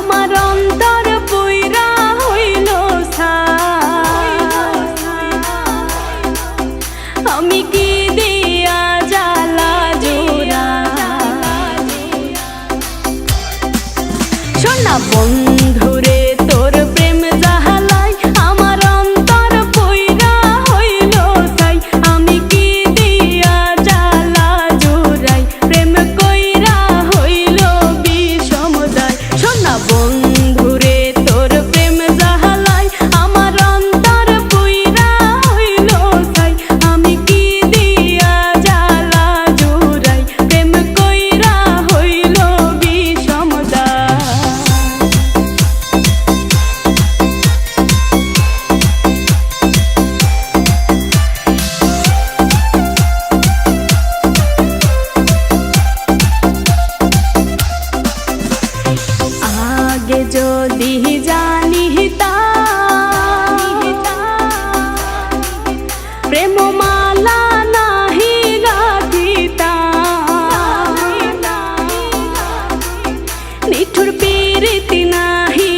আমার অন্তর পুইরা হইল ছাই। আমি কি দিয়া জ্বালা জোড়াই। শোনা বন্ধুরে তোর প্রেম জাহালাই আমার অন্তর পুইরা হইল ছাই। আমি কি দিয়া জ্বালা জোড়াই প্রেম কইরা হইল বিষমদাই। শোনা বন্ধুরে তোর প্রেম জাহালাই আমার অন্তর পুইরা হইল ছাই। আমি কি দিয়া জ্বালা জোড়াই প্রেম কইরা হইল বিষমদাই। আগে যদি জানিতাম প্রেম মালা নাহি গাঁথিতাম। নিঠুর পীড়িতি নাহি